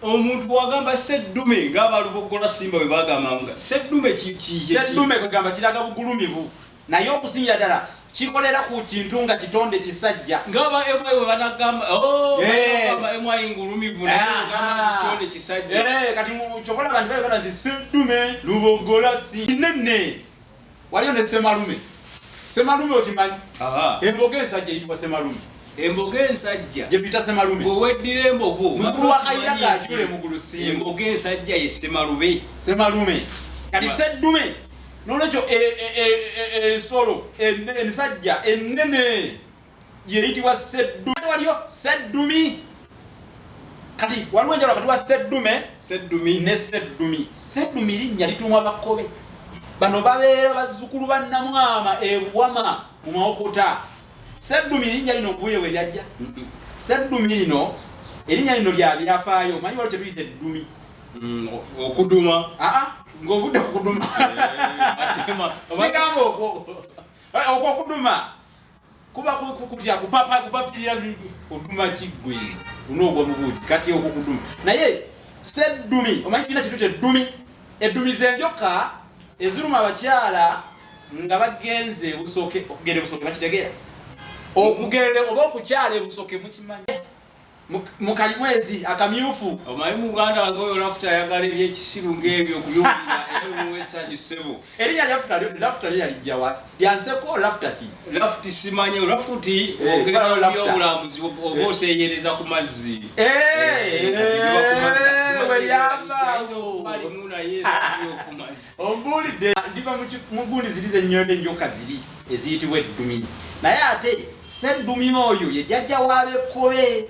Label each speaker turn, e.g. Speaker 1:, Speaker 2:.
Speaker 1: omuntu wagamba seddume ng'abalubogola Simba bwe bagamba seddume
Speaker 2: seddume kwegamba kiraga bugulumivu naye okusingira ddala kikolera ku kintu nga kitonde kisajja
Speaker 1: ngaba emwe bwe banagamba emwe ingulumivu kitonde kisajja
Speaker 2: kati kyokola abantu bayogera nti seddume lubogola sinene waliyo ne semalume okimanyi emboga ensajja eyitibwa semalume
Speaker 1: emboga ensajja
Speaker 2: gye tuyita semalume
Speaker 1: bweweddira embogo
Speaker 2: mukulu wa kayira gaakire mugulu si
Speaker 1: emboga ensajja ye semalume
Speaker 2: kati seddume nolwekyo ensolo ensajja ennene yeyitibwa seddume waliyo seddumi kati waliwo enjala wakati wa seddumi ne seddumi linnya lituumwa bakkobe bano babeera bazzukulu ba Namwama ebuwama mu Mawokota seddumi linnya lino okubuye we lyajja seddumi lino erinnya lino lyabirafaayo manyi waliwo kyetuyita eddumi
Speaker 1: okuduma
Speaker 2: ng'ovudde okuduma sigamba okuduma kuba kutya kupapirira oduma kiggwe unoogwa mu buuti kati okuduma naye seddumi omanyi tulina kituyita eddumi z'enjoka eziruma abakyala nga bagenze ebusoke okugenda ebusoke bakitegeera okugenda oba okukyala ebusoke mukimanyi mu kalimwezi akamyufu
Speaker 1: omanyi mu Uganda wange oyo lafuta ayagala ebyekisiru ng'ebyo okuyumira ebimuwessanyu ssebo
Speaker 2: erinnya lafuta lyo yalijja wasi lyanseko lafuta ki
Speaker 1: lafuti simanyi lafuti ogera by'obulambuzi oba oseeyereza ku mazzi
Speaker 2: ombuulidde ndiva mu gundi ziri zennyonde enjoka ziri eziyitibwa eddumi naye ate seddumi oyo ye jjajja w'abekkobe